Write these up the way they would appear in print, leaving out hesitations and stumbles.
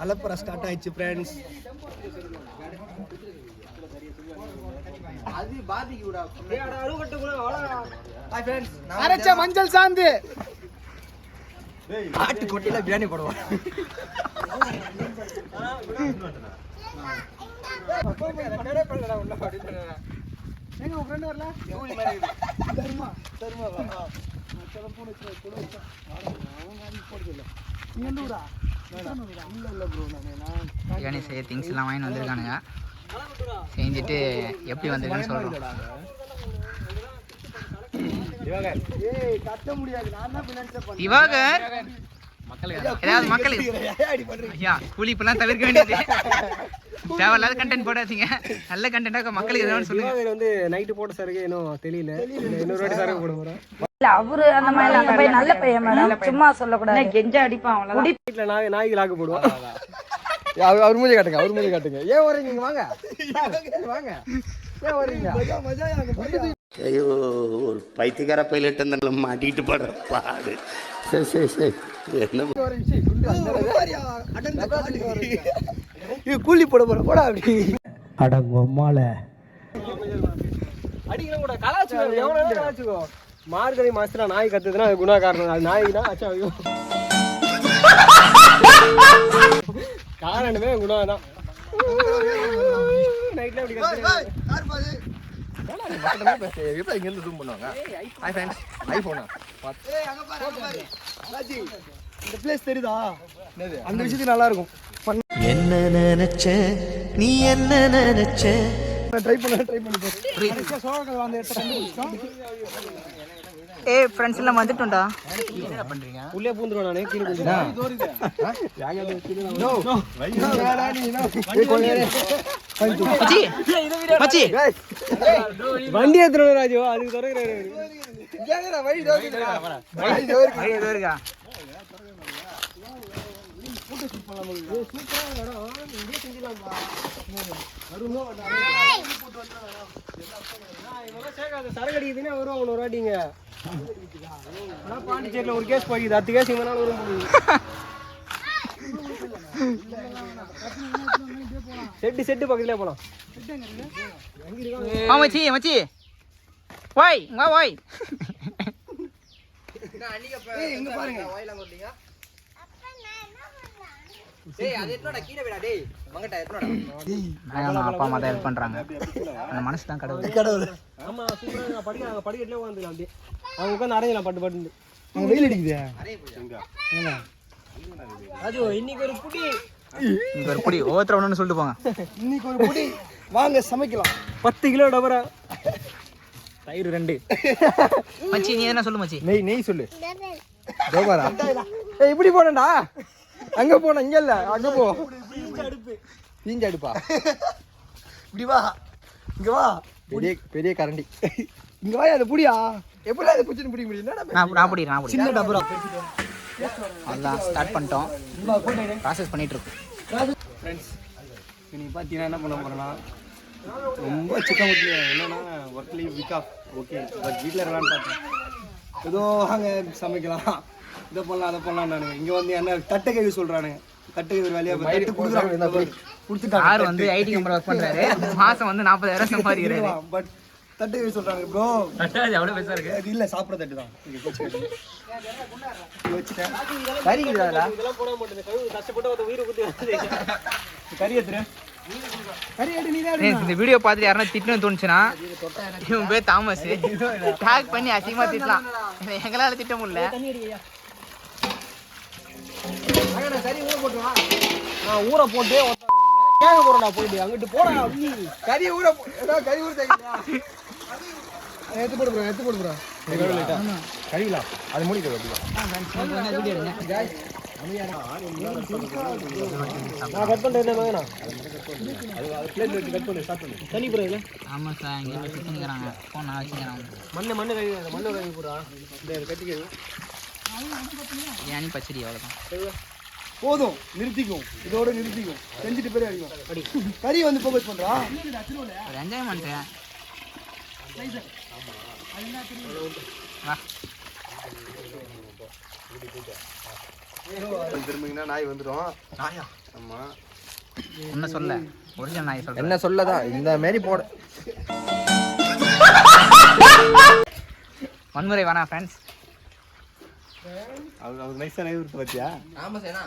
அலப்பற start ஆயிடுச்சு friends. அது பாதிக்கு விடா. டேய் அருகட்ட கூட வாடா. Hi friends. அரைச்ச மஞ்சள் சாந்து. டேய் ஆட்டு கொட்டில பிரியாணி போடுவா. கடை பண்ணடா உள்ள அப்படினா. எங்க உங்க ஃப்ரெண்ட் வரல? கூலி மாதிரி இருக்கு. தர்மா வா. சல போன் வச்சு அவங்க அங்க போடுறல. நீ எந்த ஊரா? இல்ல ப்ரோ நான் பிரியாணி செய்ய திங்ஸ் எல்லாம் வாங்கி வந்திருக்கானுங்க. செஞ்சுட்டு எப்படி வந்திருக்குன்னு சொல்றோம். திவாகர் ஏய் கட்ட முடியாது. நான் தான் பினான்ஸ் பண்ணேன். திவாகர் ஏதாவது மக்களுக்கு ஐயா கூலி இப்பெல்லாம் தவிர்க்க வேண்டியது. தேவையில்லாத கண்டென்ட் போடாதீங்க. நல்ல கண்டென்ட்டாக மக்களுக்கு எதாவது சொல்லுங்க. வந்து நைட்டு போட்ட சரக்கு இன்னும் தெரியல. இன்னொரு வாட்டி சரக்கு போட போறோம். இல்ல அவரு அந்த மாதிரி அந்த பையன் நல்ல பையன் மேடம். சும்மா சொல்லக்கூடாது. கெஞ்ச அடிப்பான் அவ்வளவுதான். வீட்டுல நாய்க்கு லாக்கு போடுவோம். அவர் மூஞ்சி காட்டுங்க. ஏன் வரீங்க? இங்க வாங்க. ஏன் வரீங்க? ஐயோ ஒரு பைத்தியக்கார பைலட் அந்த மாட்டிட்டு படுற பாடு. சரி என்ன கூலி போட போடா அப்படி அடங்கொம்மால அடிக்கிற கூட கலாச்சுக்கோ. எவ்வளவு கலாச்சுக்கோ. மார்கழி மாசத்துல நாய் கத்துதுன்னா அது குணாகாரணம். அது நாய்னா அச்சா ஐயோ காரணமே குணாதான். நைட்ல அப்படி கத்துறாங்க. இங்கிருந்து ஜூம் பண்ணுவாங்க. Hi friends. ஐபோனா இந்த பிளேஸ் தெரியுதா? அந்த விஷயத்துக்கு நல்லா இருக்கும். என்ன நினைச்ச நீ என்ன நினைச்ச ட்ரை பண்ணி சோழர்கள் வந்து எடுத்து கண்டுபிடிச்சோம். ஏய் ஃப்ரெண்ட்ஸ் எல்லாம் வந்துட்டோம்டா. என்ன பண்றீங்க? உள்ளே பூந்துறோம். நானே கீழே பூந்துறேன். மச்சி வண்டி ஏத்துறோம் ராஜு. அதுக்கு தொடங்குறாரு. சரகடிக்குதுன்னா வருவாங்க ஒரு வாட்டிங்க. பாண்டிச்சேரியில ஒரு கேஸ் போயிடுது. 10 கேஸ் இவனால வரும். செட்டு பக்கத்துல போலாம். மச்சி ஓய் வா ஓய். எங்க பாருங்க. அப்பா அம்மா தான் ஹெல்ப் பண்றாங்க. அந்த மனசு தான் கடவுள். ஆமா சூப்பரா படிக்கிறாங்க. படிக்கட்டுல உட்காந்துலாம் அப்படியே. அவங்க உட்காந்து அரையலாம் பட்டு. அங்க வெயில் அடிக்குது. ராஜு இன்னைக்கு ஒரு புடி ஒவ்வொருத்தர் ஒண்ணு சொல்லிட்டு போங்க. இன்னைக்கு ஒரு புடி வாங்க சமைக்கலாம். 10 கிலோ டபரா தயிர் 2. மச்சி நீ என்ன சொல்லு மச்சி? நெய் சொல்லு. டபரா ஏய் இப்படி போறடா. அங்க போன இங்க இல்ல. அங்க போ. தீஞ்ச அடுப்பா. இப்படி வா. இங்க வா. பெரிய கரண்டி. இங்க வா. அது புடியா. எப்படி அது புடிச்சு புடிக்க முடியும்? நான் புடிறேன். சின்ன டபரா. அதான் ஸ்டார்ட் பண்ணிட்டோம். ப்ராசஸ் பண்ணிட்டு இருக்கோம். ஃப்ரெண்ட்ஸ் இன்னைக்கு பார்த்தீங்கன்னா என்ன பண்ண போகிறோன்னா ரொம்ப சிக்கன் ஊற்றி என்னன்னா work leave week off okay. But வீட்டில் இருக்கலான்னு பார்த்தேன். ஏதோ அங்கே சமைக்கலாம் இதை பண்ணலாம் அதை பண்ணலாம். நான் இங்கே வந்து என்ன தட்டை கழுவி சொல்கிறானுங்க. தட்டை கழுவி வேலையாக தட்டு கொடுத்துட்டாங்க. யார் வந்து ஐடி கம்பெனி ஒர்க் பண்ணுறாரு. மாதம் வந்து 40,000 சம்பாதிக்கிறாரு. பட் தட்டை கழுவி சொல்கிறாங்க. ப்ரோ எவ்வளோ பெருசாக இருக்குது. அது இல்லை சாப்பிட்ற தட்டு தான். வச்சுட்டேன் கறி இதெல்லாம் போட மாட்டேன். கஷ்டப்பட்டு உயிரை குத்தி கறி எடுத்துறேன். இந்த வீடியோ பார்த்துட்டு யாரா திட்டணும்னு தோணுச்சுன்னா இவன் பேர் தாமஸ் டேக் பண்ணி அசிங்கமா திட்டலாம். எங்களால திட்ட முடியல. ஊற போட்டு கேட்க போறேன். போயிட்டு அங்கிட்டு போறேன். கறி ஊற எடுத்து போடுறோம். கறிக்கலாம் அது முடிக்கிறது. கட் பண்ணுறேன். தண்ணி போடுறது. ஆமாம் சார் இங்கே வச்சுக்கிறாங்க. ஃபோன் நான் வச்சுக்கிறாங்க. மண்ணு கழுவி போடுறா. இந்த கட்டிக்கிறது பிரியாணி பச்சடி அவ்வளோதான். போதும் நிறுத்திக்கும். இதோட நிறுத்திக்கும். செஞ்சுட்டு பேர் அடிக்கும். கறி வந்து ஃபோக்கஸ் பண்ணுறா. ஒரு என்ஜாய் பண்ணுறேன். வா திரும்பிங்கன்னா நாய் வந்துடும். நாயா ஆமாம். என்ன சொல்ல ஒரிஜினல் நாய் சொல்றேன். என்ன சொல்லதான் இந்த மாரி போட வன்முறை வேணாம் ஃப்ரெண்ட்ஸ். அவர் நைஸாக நைவ் இருக்கு பார்த்தியா? ஆமாம் சேனா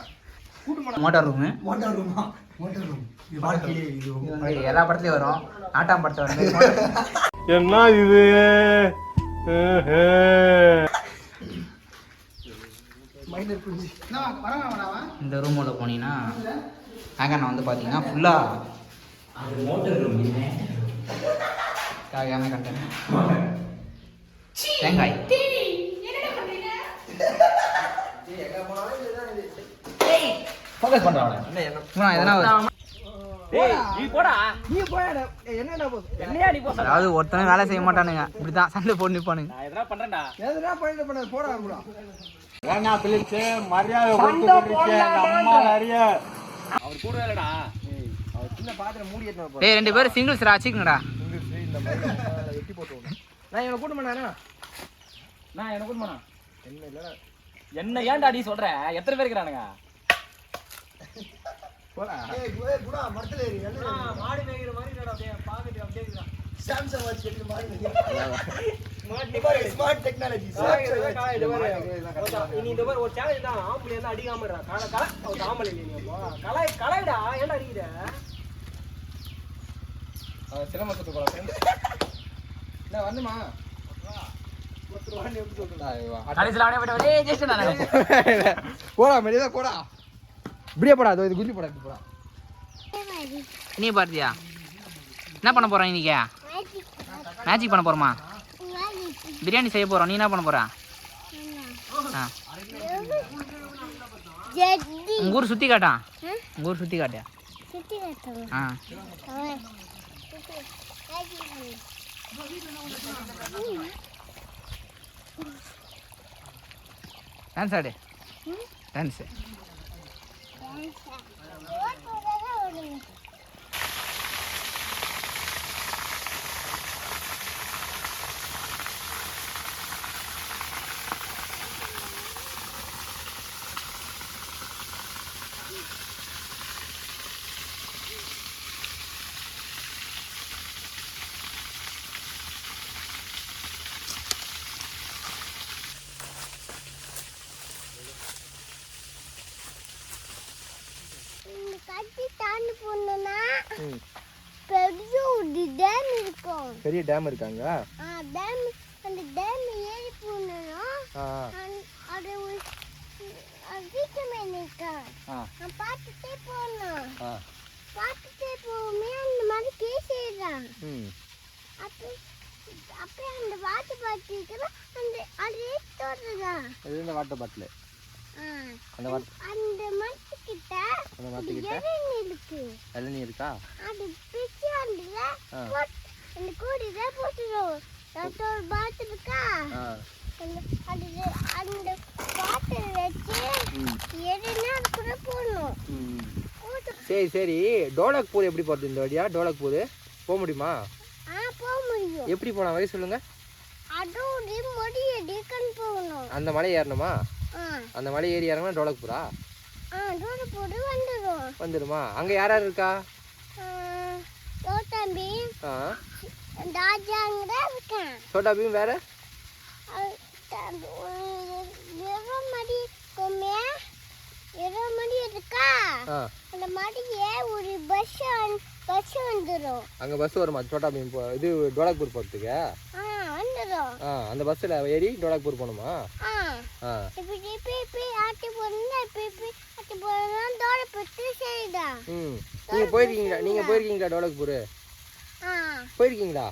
மோட்டார் ரூமு. மோட்டார் ரூமா? மோட்டார் ரூம் இது வாழ்க்கையே இது எல்லா படத்துலையும் வரும். ஆட்டாம் படத்தை வந்து என்ன இது? இந்த ரூமோட போனீங்கன்னா நான் வந்து பார்த்தீங்கன்னா ஃபுல்லாக மோட்டர் ரூம் தேவையான கண்டென்ட் தேங்காய் ஃபோக்கஸ் பண்ணுறான் எதனா அதாவது ஒருத்தனும் வேலை செய்ய மாட்டானுங்க, இப்படிதான் சண்டை போட்டு நிற்பானுங்க. டேய் 2 பேரும் சிங்கிள்ஸ் ஆச்சுங்கடா. என்ன ஏன்டா அடி சொல்ற? எத்தனை பேர் இருக்கிறானுங்க? போடா மெலிதா போடா இப்படியே போடா இது குஞ்சு போடா போடா. நீ பார்த்தியா என்ன பண்ண போறோம் இன்னைக்கு? மேஜிக் பண்ண போறோமா? பிரியாணி செய்ய போறோம். நீ என்ன பண்ண போற? உங்க ஊர் சுத்தி காட்டா. உங்க ஊர் சுத்தி காட்டியா? டான்ஸ் ஆடு. டான்ஸ் பெரிய டேம் இருக்காங்க. அந்த டேம் ஏறி போனோம். அது ஒரு வீட்டுமேன் இருக்கா. நான் பார்த்துட்டே போனோம். பார்த்துட்டே போமே அந்த மாதிரி பேசிடுறான். அப்படியே அந்த வாட்டர் பாட்டில் அந்த அதே தோடுதான். இது இந்த வாட்டர் பாட்டில். அந்த மரத்துக்கிட்ட இளநீ இருக்கா? அது பிச்சு அந்த கூடியில போட்டுரும். ஒரு பாட்டில் இருக்கா. அந்த பாட்டில் வச்சு எதுனா கூட போடணும். சரி சரி டோலக்பூர் எப்படி போகிறது இந்த வழியா? டோலக்பூர் போக முடியுமா? போக முடியும். எப்படி போனா வழி சொல்லுங்க. அதோட முடியடி கண் போகணும். அந்த மலை ஏறணுமா? அந்த மலை ஏறி இறங்கினா டோலக்பூரா? டோலக்பூர் வந்துடும். வந்துடுமா? அங்கே யார் யார் இருக்கா? சோட்டா பீம் ராஜாங்கடா இருக்கான். சோட்டா பீம் வேற? மடி இருக்கா. அந்த மடியே ஒரு பஸ் வந்துடும். அங்கே பஸ் வருமா சோட்டா பீம் இது டோலக்பூர் போகிறதுக்கு? வந்துடும். அந்த பஸ்ஸில் ஏறி டோலக்பூர் போகணுமா? நீங்கள் போயிருக்கீங்களா? நீங்கள் போயிருக்கீங்களா டோலக்பூர்? போயிருக்கீங்களா?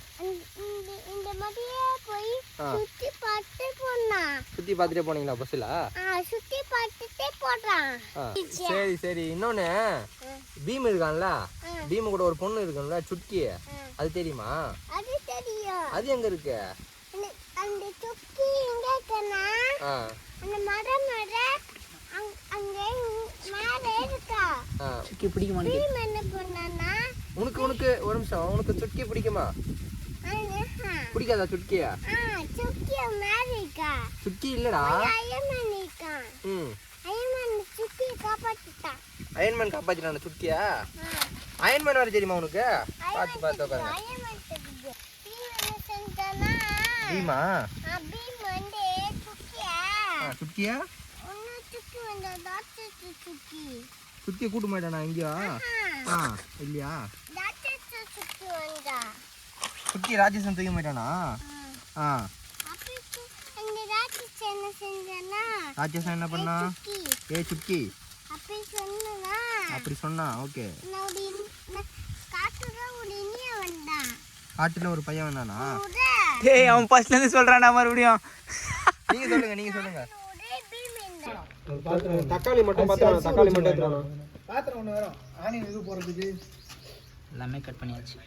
சுற்றி பார்த்துட்டே போனீங்களா பஸ்ஸில்? சரி சரி. இன்னொன்று பீம் இருக்கான்ல, பீம் கூட ஒரு பொண்ணு இருக்கும்ல சுட்கி, அது தெரியுமா? அது தெரியும். அது எங்கே இருக்கு? அந்த சுட்கி எங்க இருக்குன்னா அந்த மரம் அங்க மேலே இருக்கா. சுக்கி பிடிக்க மாட்டேங்குது. என்ன பண்ணானா உனக்கு ஒரு நிமிஷம், உனக்கு சுட்கி பிடிக்குமா? பிடிக்காதா சுட்கியா? சுட்கி மேலே இருக்கா. சுட்கி இல்லடா, அயமன் இருக்கா. ம் அயமன் சுட்கி காப்பாத்திட்டான். அயன்மேன் காப்பாத்தினான சுட்டியா? அயன்மேன் வர தெரியுமா உனக்கு? பார்த்து பார்த்து உட்காருங்க. பீமா சுட்டியா? சுட்டியை கூட்டு மாட்டானா எங்கேயா? இல்லையா? சுட்டி ராஜேஷன் தூக்க மாட்டானா? ராஜேஷன் என்ன பண்ணா? ஏ சுட்டி அப்படி சொன்னா. ஓகே, காட்டுல ஒரு பையன் வந்தானா? டேய் அவன் ஃபர்ஸ்ட்ல இருந்து சொல்றானா மறுபடியும். நீங்க சொல்லுங்க. தக்காளி மட்டும் எடுத்துறோம். பாத்திரம் ஒண்ணு வரும் ஆனியன் இது போறதுக்கு எல்லாமே கட் பண்ணியாச்சு.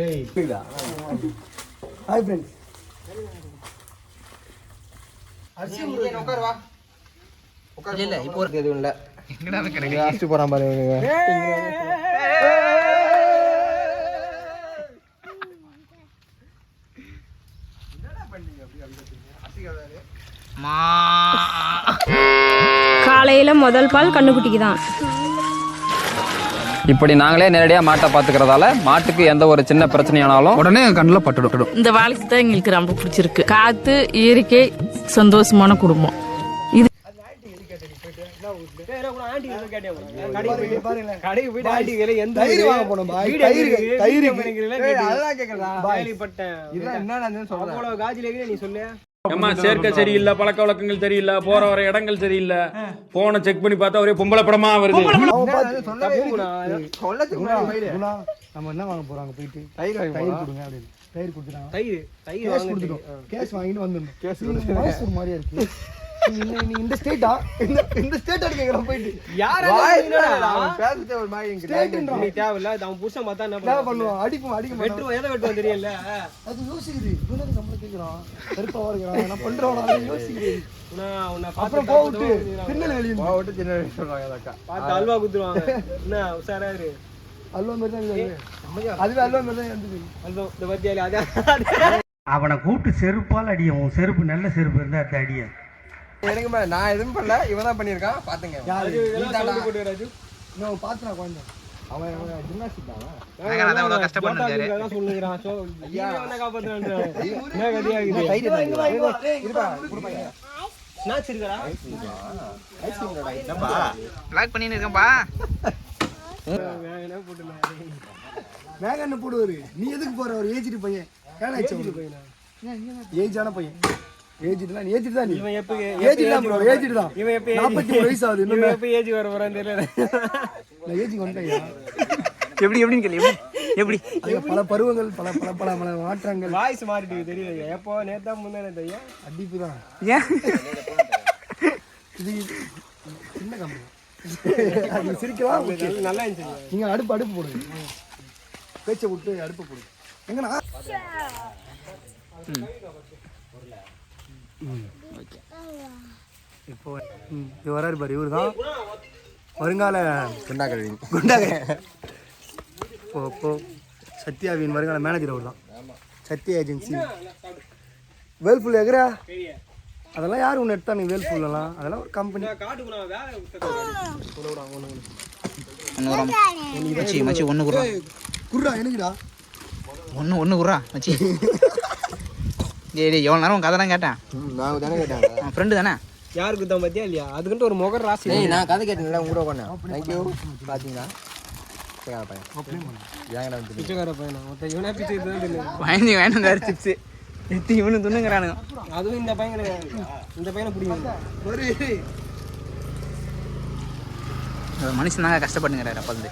ஏய் புரியுதா? Hi friends. அரிசி முருகன் உட்கார் வா. இல்ல இப்போ ஒரு எதுவும் இல்ல. எங்கடா வைக்கிறீங்க? லாஸ்ட் போறான் பாருங்க. காலையில முதல் பால் கண்ணுக்குட்டிக்கு தான். இப்படி நாங்களே நேரடியாக மாட்டை பார்த்துக்கிறதால மாட்டுக்கு எந்த ஒரு சின்ன பிரச்சனையானாலும் உடனே கண்ணில் பட்டுடும். இந்த வாழ்க்கை தான் எங்களுக்கு ரொம்ப பிடிச்சிருக்கு. காத்து, இயற்கை, சந்தோஷமான குடும்பம். இது ஏம்மா சேர்க்கை சரியில்லை, பழக்க வழக்கங்கள் சரியில்லை, போற வர இடங்கள் சரியில்லை, போனை செக் பண்ணி பார்த்தா ஒரே பொம்பளை படமா வருது. நம்ம என்ன வாங்க போறாங்க போயிட்டு தயிர் கொடுங்க அப்படின்னு தயிர் கொடுத்துட்டாங்க. தயிர் கொடுத்துட்டோம். கேஸ் வாங்கிட்டு வந்துடணும். கேஸ் மைசூர் மாதிரியா இருக்கு. நீ இந்த ஸ்டேட்டா இந்த ஸ்டேட் எடுக்கற போயிட்டு யாரா பேசிட்டே ஒரு மாதிரி நீ தேவையில்ல. அவன் புருஷன் பார்த்தா என்ன பண்ணுவான்? அடிக்க வெட்டுவோம். எதை வெட்டுவோம் தெரியல. அது யோசிக்குது. இவனுக்கு நம்மள கேக்குறான். கருப்பா வருகிறான். நான் பண்றவனா யோசிக்குது. உன்னை அப்புறம் போட்டு பின்னல் வெளிய போட்டு சின்ன சொல்றாங்க அக்கா. பார்த்து அல்வா குத்துவாங்க. என்ன உசாரா இரு. அல்வா மாதிரி தான் இருக்கு. அதுவே அல்வா மாதிரி தான் இருந்துது. அல்வா இந்த பத்தியால அத அவனை கூப்பிட்டு செருப்பால் அடியும். உன் செருப்பு நல்ல செருப்பு இருந்தா அத அடிய. எனக்கு நான் எதுவும் பண்ணல, இவன் தான் பண்ணியிருக்கான். பாத்துங்க. இன்னும் பாத்துனா குழந்தை அவன் ஜிம்னாஸ்டிக் தான். அதான் அவ்வளோ கஷ்டப்பட்டு சொல்லுகிறான். லாக் பண்ணின்னு இருக்கேன்பா. மேகன்னு போடுவாரு. நீ எதுக்கு போற? ஒரு ஏஜ்டு பையன். ஏஜான பையன். ஏஜ்டு தான். ஏஜ்டு தான். இவன் எப்ப ஏஜ்டு தான் ப்ரோ. ஏஜ்டு தான். இவன் எப்ப 41 வயசு ஆகுது. இன்னும் எப்ப ஏஜ் வர போறான்னு தெரியல. நான் ஏஜ் வந்துட்டேன். எப்படின்னு கேளு. எப்படி பல பருவங்கள் பல பல பல பல மாற்றங்கள். வாய்ஸ் மாறிட்டு தெரியுது. எப்போ நேத்தா முன்னாடி தெரியும். அடிப்பு தான். ஏன் இது சின்ன கம்பெனி. அது சிரிக்கலாம். நல்லா இருந்துச்சு. நீங்க அடுப்பு போடுங்க. பேச்சை விட்டு அடுப்பு போடுங்க. எங்கண்ணா இப்போ இது வராரு பாரு. இவரு தான் வருங்கால குண்டாக இப்போ சத்யாவின் வருங்கால மேனேஜர். அவர் தான் சத்யா ஏஜென்சி. வேல்ஃபுல் எகரா அதெல்லாம் யார் ஒன்று எடுத்தா? நீ வேல்ஃபுல்லாம் அதெல்லாம் ஒரு கம்பெனி. மச்சி ஒன்று குறா குர்ரா எனக்குடா ஒன்று குறா மச்சி. டேய் எவ்வளோ நேரம் உன் கதை தான் கேட்டேன். நான் தானே கேட்டேன். ஃப்ரெண்டு தானே. யாருக்கு தான் பத்தியா இல்லையா? அதுக்குன்ட்டு ஒரு முகர் ராசி. நான் கதை கேட்டேன்ல உங்க கூட பண்ணேன். தேங்க்யூ. பாத்தீங்களா பிச்சைக்கார பையன். ஏங்கடா பிச்சைக்கார பையனா? ஒருத்தன் இவனே பிச்சை எடுத்து தான் வேணும் சிப்ஸ் எத்தி இவனு துண்ணுங்கிறானுங்க. அதுவும் இந்த பையன் இந்த பையனை பிடிக்கும். மனுஷன் தாங்க கஷ்டப்படுங்கிறாரு. அப்போ வந்து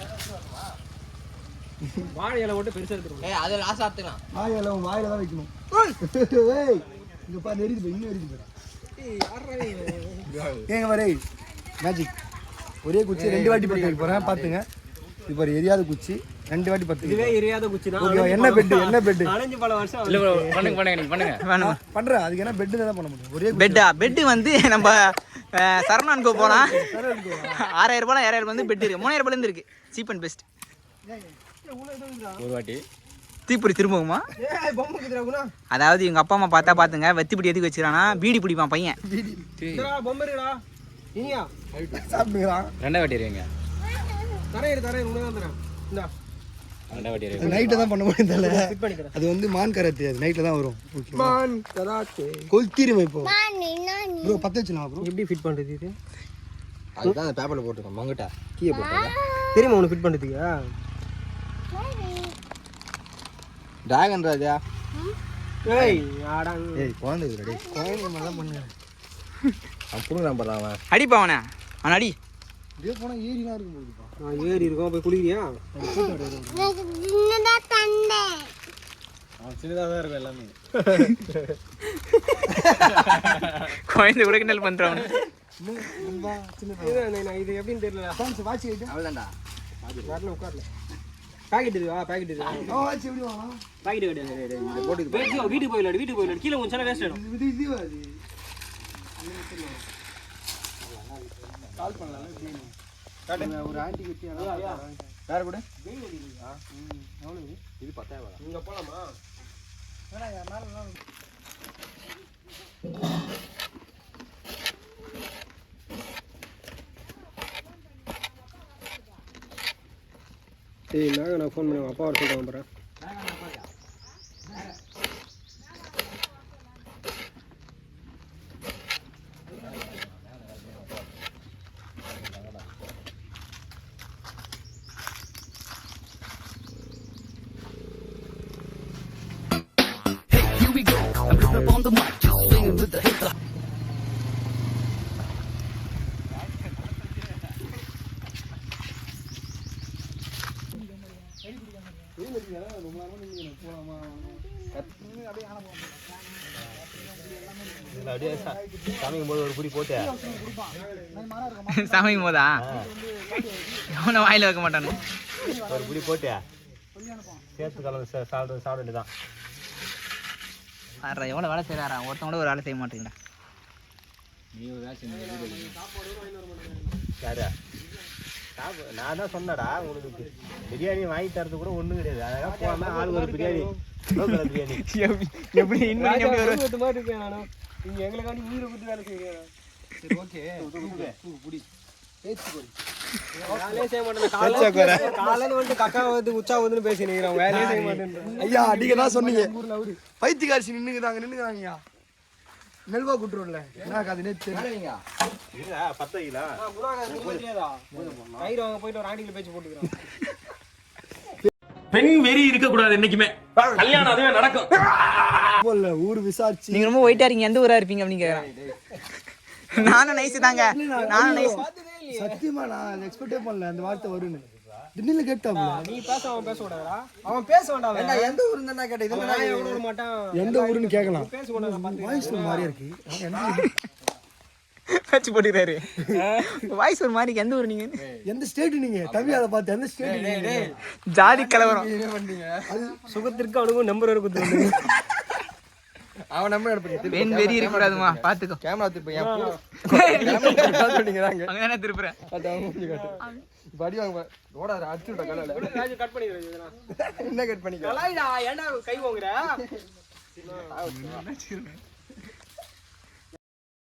வாழை இலை போட்டு பெருசாக எடுத்துருவோம். அது லாஸ் ஆத்துக்கலாம். வாழை இலை வாயில தான் வைக்கணும். இங்க பாரு நெறிது போய் இன்னும் நெறிது போய். ஏங்க வரே மேஜிக். ஒரே குச்சி 2 வாட்டி பத்து வைக்க போறேன். பாத்துங்க. இப்போ எரியாத குச்சி 2 வாட்டி பத்து. இதுவே எரியாத குச்சி தான். ஓகே. என்ன பெட்? என்ன பெட்? 4 பல வருஷம் இல்ல ப்ரோ, பண்ணுங்க நீங்க பண்ணுங்க. வேணும் பண்றேன். அதுக்கு என்ன பெட் தான் பண்ண முடியும். ஒரே பெட்டு வந்து நம்ம சரணான்கோ போனா 6000 ரூபாய் 7000 வந்து பெட் இருக்கு. 3000 ரூபாயில இருந்து இருக்கு. Cheap and best. ஒரு வாட்டி தீப்பொறி திரும்புமா? அதாவது எங்க அப்பா அம்மா பார்த்தா பாத்துங்க வெத்திப்பிடி எதுக்கு வச்சுக்கிறானா? பீடி பிடிப்பான் பையன். இனியா சாப்பிட்டுக்கிறான். ரெண்டா வெட்டிடுவீங்க தரேன் உனக்கு தான் தரேன் இந்தா ரெண்டா வெட்டிடுவீங்க நைட்டு தான் பண்ண முடியும் தெரியல. ஃபிட் பண்ணி தரேன் அது வந்து மான் கராத்தே, அது நைட்டில் தான் வரும். மான் கராத்தே கொளுத்திருமே இப்போ நானி ப்ரோ. 10 வச்சுலாம் ப்ரோ. எப்படி ஃபிட் பண்றது இது அதுதான் அந்த பேப்பரில் போட்டுருக்கோம். மங்கிட்ட கீழே போட்டுருக்கேன். தெரியுமா உனக்கு ஃபிட் பண்றதுக்கு டிராகன் ராஜா. ஏய் ஆடாங் ஏய் குழந்தை ரெடி. குழந்தை மாதிரி தான் பண்ணுறேன். அப்புறம் நான் பண்ணலாம். அவன் அடிப்பா அவனை அடி. இதே போனால் ஏரிலாம் இருக்கும் போதுப்பா. நான் ஏறி இருக்கோம் போய் குளிக்கிறியா எனக்கு சின்னதா தண்டை அவன் சின்னதாக தான் இருக்கும் எல்லாமே. குழந்தை கூட கிண்டல் பண்றவன். இது எப்படின்னு தெரியல வாட்சி ஐட்டம் அவ்வளோதான்டா. வரல உட்காரல பாக்கெட் இதுவா பாக்கெட் இது வாட்சி எப்படி வாங்கலாம்? பாக்கெட் கிடையாது வீட்டுக்கு போயிடலாம் கீழே கொஞ்சம் வேஸ்ட் ஆயிடும் இது இதுவா அது? கால் பண்ணலாம். ஒரு ஆண்டி கிட்டி வேற கூட இது 10,000. இங்க போலாமா சரி நான் ஃபோன் பண்ணி அப்பா வர சொல்லுவாங்க பாரு சமைக்கும் போது ஒரு புடி போட்டு சமைக்கும் போதா அவனை வாயில வைக்க மாட்டானு. ஒரு புடி போட்டு சேர்த்து கலந்து சாப்பிட வேண்டியதான். எவ்வளோ வேலை செய்யறாரா, ஒருத்தன் கூட ஒரு வேலை செய்ய மாட்டேங்கிறா. யாரு நான் தான் சொன்னடா உங்களுக்கு பிரியாணி வாங்கி தரது கூட ஒன்றும் கிடையாது. அழகாக போனா ஆள் ஒரு பிரியாணி பிரியாணி எப்படி மாதிரி இருக்கேன் நானும் நீங்க எங்களுக்காண்டி உயிரை பத்தி வேலை செய்யுங்க. சரி ஓகே புடி வேலையே செய்ய மாட்டேன் காலையில வந்து கக்கா வந்து உச்சா வந்து பேசி நிற்கிறோம் வேலையே செய்ய மாட்டேன். ஐயா அடிக்க தான் சொன்னீங்க. பைத்தியக்காரிசி நின்றுக்கிறாங்க. நெல்வா குட்டுறோம்ல என்ன அது நேற்று கயிறு வாங்க போயிட்டு ஒரு ஆண்டிகள் பேச்சு போட்டுக்கிறோம். பெண் வெறி இருக்க கூடாது என்னைக்குமே. கல்யாணம் அதுவே நடக்கும். ஊர் விசாரிச்சு நீங்க ரொம்ப ஒயிட்டா இருக்கீங்க, எந்த ஊரா இருப்பீங்க அப்படின்னு கேக்குறேன். நானும் நைஸ் தாங்க, நானும் நைஸ். சத்தியமா நான் எக்ஸ்பெக்டே பண்ணல அந்த வார்த்தை வரும்னு. திடீர்னு கேட்டாப்ல. நீ பேச அவன் பேச விடாதா? அவன் பேச வேண்டாம். எந்த ஊருன்னு தான் கேட்டேன். இதெல்லாம் நான் எவ்வளவு விட மாட்டான். எந்த ஊருன்னு கேட்கலாம். பேச வேண்டாம். வாய்ஸ் ஒரு மாதிரியா இருக்கு. வச்சு போட்டுறாரு வாய்ஸ் ஒரு மாதிரி. எந்த ஊர் நீங்க? எந்த ஸ்டேட் நீங்க? தமிழ் அதை பார்த்து எந்த ஸ்டேட் நீங்க? ஜாதி கலவரம். சுகத்திற்கு அவனுக்கும் நம்பர் வர குத்து. அவன் நம்பர் எடுப்பீங்க. பெண் வெறி இருக்க கூடாதுமா, பாத்துக்கோ. கேமரா திருப்பீங்க. அங்கதானே திருப்புறேன். படி வாங்க ஓடாத அடிச்சு விட்ட கலால. கட் பண்ணிடுறேன். என்ன கட் பண்ணிக்கலாம்? ஏன்டா கை வாங்குற?